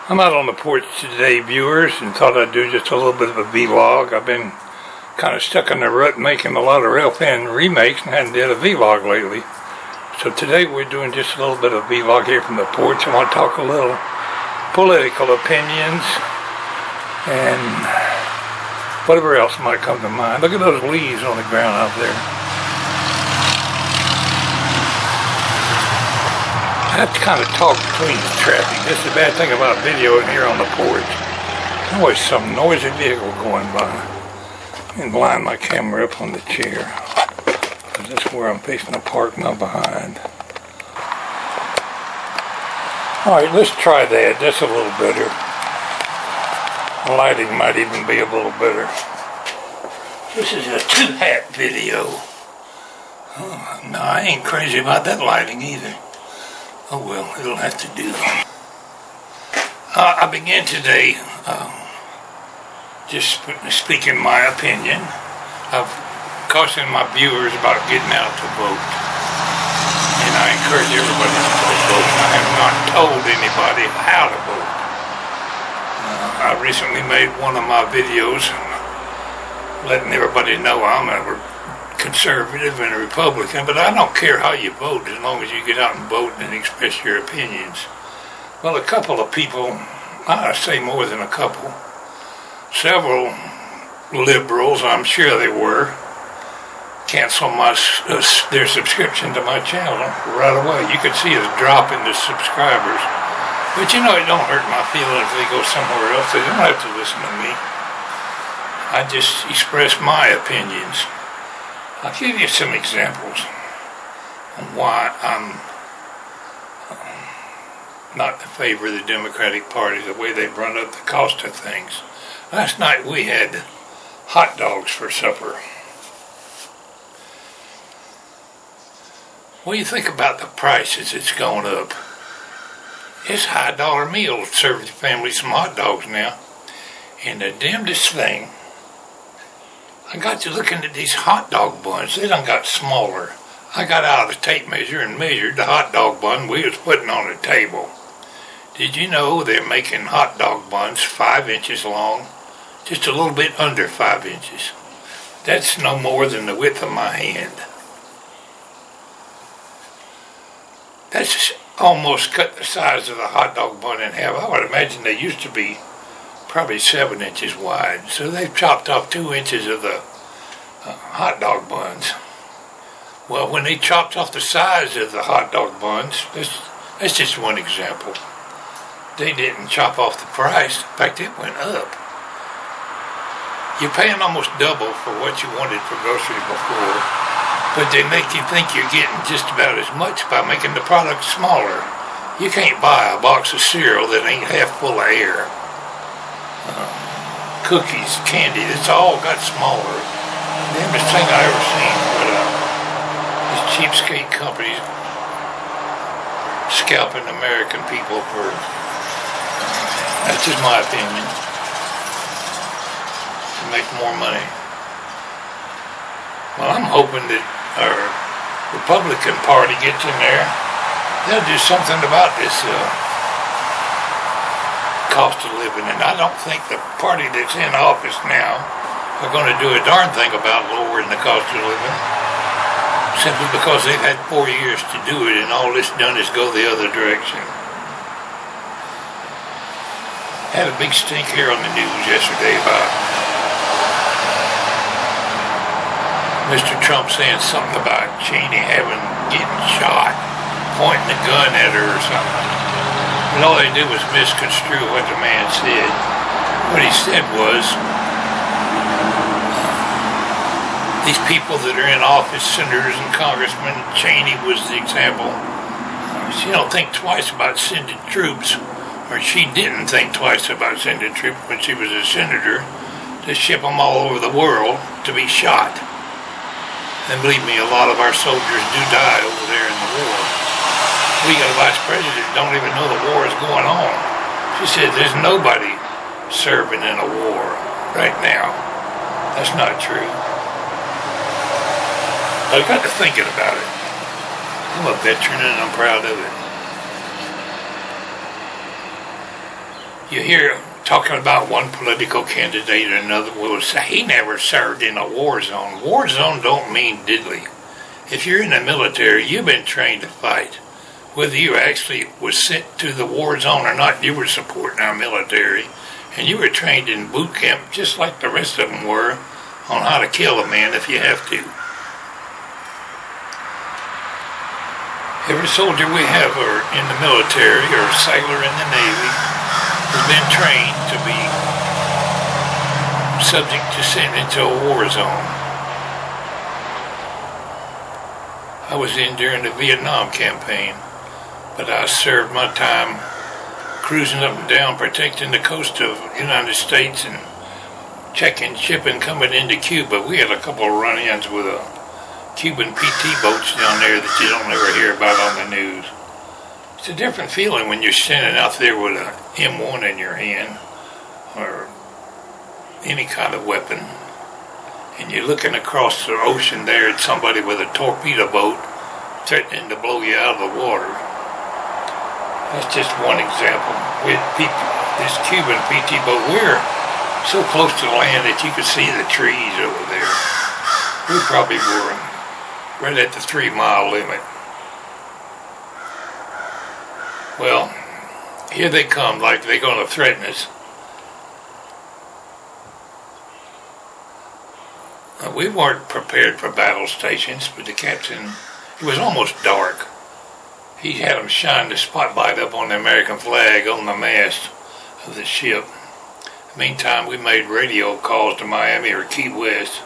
I'm out on the porch today, viewers, and thought I'd do just a little bit of a vlog. I've been kind of stuck in the rut making a lot of rail fan remakes and hadn't did a vlog lately. So today we're doing just a little bit of vlog here from the porch. I want to talk a little political opinions and whatever else might come to mind. Look at those leaves on the ground out there. I have to kind of talk between the traffic. This is the bad thing about videoing here on the porch. Always some noisy vehicle going by. And line my camera up on the chair. Because that's where I'm fixing to park my behind. Alright, let's try that. That's a little better. The lighting might even be a little better. This is a two-hat video. Oh, no, I ain't crazy about that lighting either. Oh well, it'll have to do. I began today just speaking my opinion of cautioning my viewers about getting out to vote. And I encourage everybody to vote. I have not told anybody how to vote. I recently made one of my videos letting everybody know I'm a conservative and a Republican, but I don't care how you vote as long as you get out and vote and express your opinions. Well, a couple of people, I say more than a couple, several liberals, I'm sure they were, canceled their subscription to my channel right away. You could see a drop in the subscribers. But you know, it don't hurt my feelings if they go somewhere else. They don't have to listen to me. I just express my opinions. I'll give you some examples on why I'm not in favor of the Democratic Party, the way they've run up the cost of things. Last night we had hot dogs for supper. What do you think about the prices that's going up? It's high dollar meal to serve the family some hot dogs now. And the damnedest thing, I got to looking at these hot dog buns. They done got smaller. I got out a tape measure and measured the hot dog bun we was putting on the table. Did you know they're making hot dog buns 5 inches long? Just a little bit under 5 inches. That's no more than the width of my hand. That's almost cut the size of the hot dog bun in half. I would imagine they used to be probably 7 inches wide. So they've chopped off 2 inches of the hot dog buns. Well, when they chopped off the size of the hot dog buns, that's just one example. They didn't chop off the price. In fact, it went up. You're paying almost double for what you wanted for groceries before, but they make you think you're getting just about as much by making the product smaller. You can't buy a box of cereal that ain't half full of air. Cookies, candy, it's all got smaller. The damnedest thing I ever seen, but these cheapskate companies scalping American people for, that's just my opinion, to make more money. Well, I'm hoping that our Republican Party gets in there. They'll do something about this cost of living, and I don't think the party that's in office now are going to do a darn thing about lowering the cost of living, simply because they've had 4 years to do it, and all it's done is go the other direction. Had a big stink here on the news yesterday about Mr. Trump saying something about Cheney getting shot, pointing a gun at her or something. And all they did was misconstrue what the man said. What he said was, these people that are in office, senators and congressmen, Cheney was the example, she don't think twice about sending troops, or she didn't think twice about sending troops when she was a senator, to ship them all over the world to be shot. And believe me, a lot of our soldiers do die over there in the war. We got a vice president that don't even know the war is going on. She said there's nobody serving in a war right now. That's not true. I got to thinking about it. I'm a veteran and I'm proud of it. You hear talking about one political candidate or another will say he never served in a war zone. War zone don't mean diddly. If you're in the military, you've been trained to fight. Whether you actually was sent to the war zone or not, you were supporting our military. And you were trained in boot camp just like the rest of them were on how to kill a man if you have to. Every soldier we have or in the military or sailor in the Navy has been trained to be subject to sent into a war zone. I was in during the Vietnam campaign, but I served my time cruising up and down protecting the coast of the United States and checking shipping coming into Cuba. We had a couple of run-ins with Cuban PT boats down there that you don't ever hear about on the news. It's a different feeling when you're standing out there with a M1 in your hand or any kind of weapon and you're looking across the ocean there at somebody with a torpedo boat threatening to blow you out of the water. That's just one example. With this Cuban PT boat, we're so close to the land that you could see the trees over there. We probably were right at the 3-mile limit. Well, here they come like they're going to threaten us. We weren't prepared for battle stations, but the captain, it was almost dark. He had them shine the spotlight up on the American flag on the mast of the ship. Meantime, we made radio calls to Miami or Key West.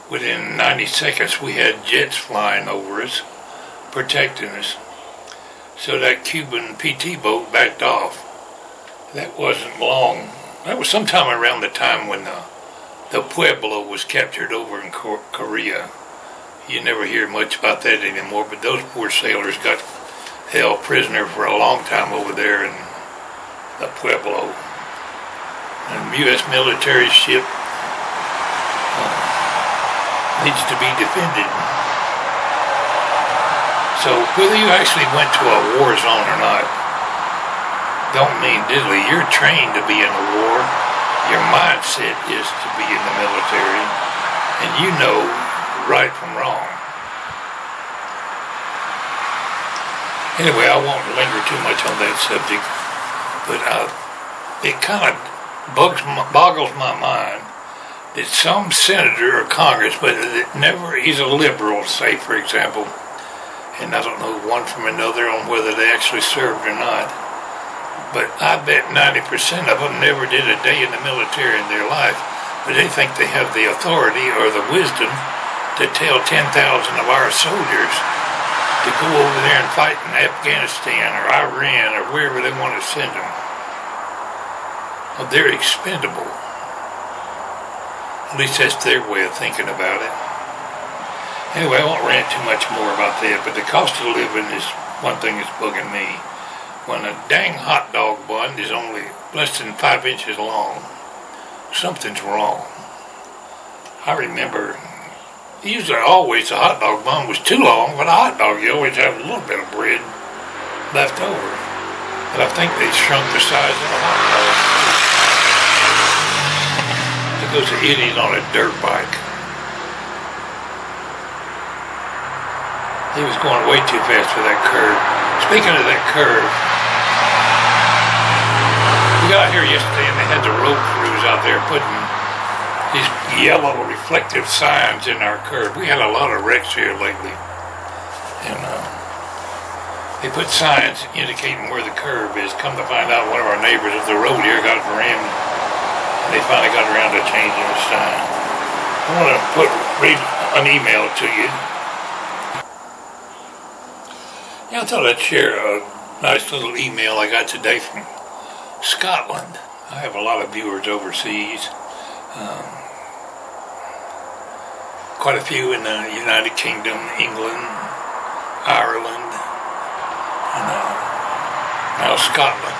Within 90 seconds, we had jets flying over us, protecting us. So that Cuban PT boat backed off. That wasn't long. That was sometime around the time when the Pueblo was captured over in Korea. You never hear much about that anymore, but those poor sailors got held prisoner for a long time over there in the Pueblo. And U.S. military ship needs to be defended. So whether you actually went to a war zone or not, don't mean diddly. You're trained to be in a war. Your mindset is to be in the military, and you know right from wrong. Anyway, I won't linger too much on that subject, but it kind of boggles my mind that some senator or congressman that never is a liberal, say for example, and I don't know one from another on whether they actually served or not, but I bet 90% of them never did a day in the military in their life, but they think they have the authority or the wisdom to tell 10,000 of our soldiers to go over there and fight in Afghanistan or Iran or wherever they want to send them. Well, they're expendable. At least that's their way of thinking about it. Anyway, I won't rant too much more about that, but the cost of living is one thing that's bugging me. When a dang hot dog bun is only less than 5 inches long, something's wrong. I remember, usually always a hot dog bun was too long, but a hot dog, you always have a little bit of bread left over. But I think they shrunk the size of a hot dog. There goes an idiot on a dirt bike. He was going way too fast for that curve. Speaking of that curve, we got out here yesterday and they had the road crews out there putting these yellow reflective signs in our curve. We had a lot of wrecks here lately. And they put signs indicating where the curve is. Come to find out, one of our neighbors of the road here got rammed. And they finally got around to changing the sign. I want to read an email to you. Yeah, I thought I'd share a nice little email I got today from Scotland. I have a lot of viewers overseas. Quite a few in the United Kingdom, England, Ireland, and now Scotland.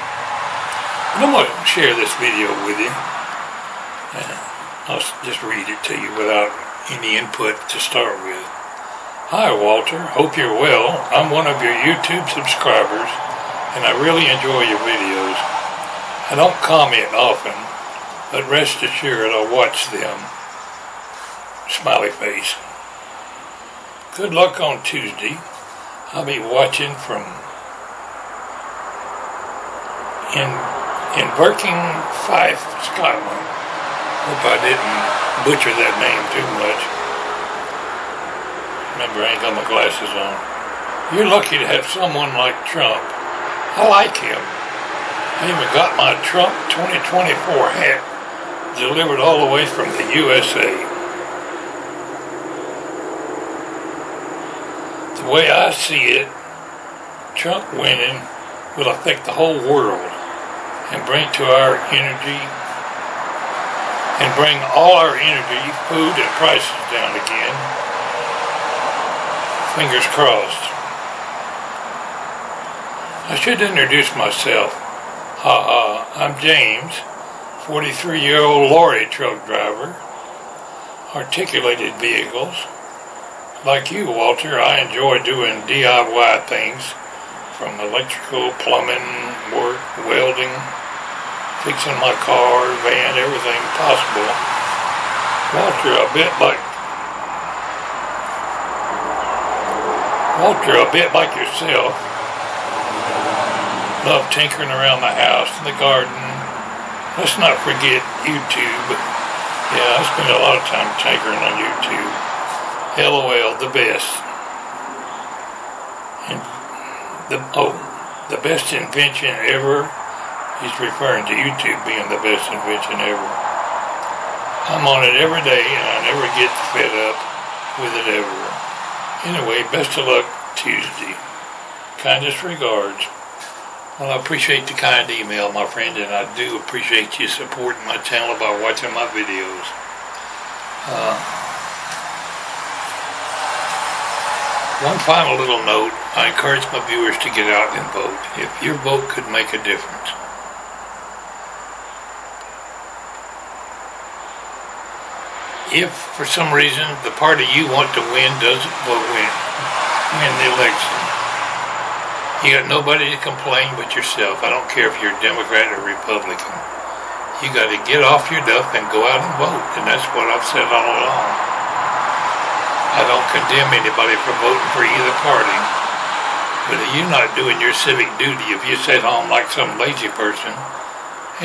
And I'm going to share this video with you. I'll just read it to you without any input to start with. Hi Walter, hope you're well. I'm one of your YouTube subscribers and I really enjoy your videos. I don't comment often, but rest assured I'll watch them. Smiley face. Good luck on Tuesday. I'll be watching from in Working Fife, Scotland. Hope I didn't butcher that name too much. Remember, I ain't got my glasses on. You're lucky to have someone like Trump. I like him. I even got my Trump 2024 hat delivered all the way from the USA. The way I see it, Trump winning will affect the whole world and bring all our energy, food, and prices down again. Fingers crossed. I should introduce myself. I'm James, 43-year-old lorry truck driver, articulated vehicles. Like you, Walter, I enjoy doing DIY things, from electrical, plumbing, work, welding, fixing my car, van, everything possible. Walter, a bit like yourself, love tinkering around the house and the garden. Let's not forget YouTube. Yeah, I spend a lot of time tinkering on YouTube. LOL, the best. And the best invention ever. He's referring to YouTube being the best invention ever. I'm on it every day and I never get fed up with it ever. Anyway, best of luck Tuesday. Kindest regards. Well, I appreciate the kind email, my friend, and I do appreciate you supporting my channel by watching my videos. One final little note. I encourage my viewers to get out and vote. If your vote could make a difference. If, for some reason, the party you want to win doesn't win the election, you got nobody to complain but yourself. I don't care if you're Democrat or Republican. You got to get off your duff and go out and vote, and that's what I've said all along. I don't condemn anybody for voting for either party, but if you're not doing your civic duty, if you sit home like some lazy person,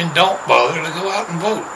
and don't bother to go out and vote.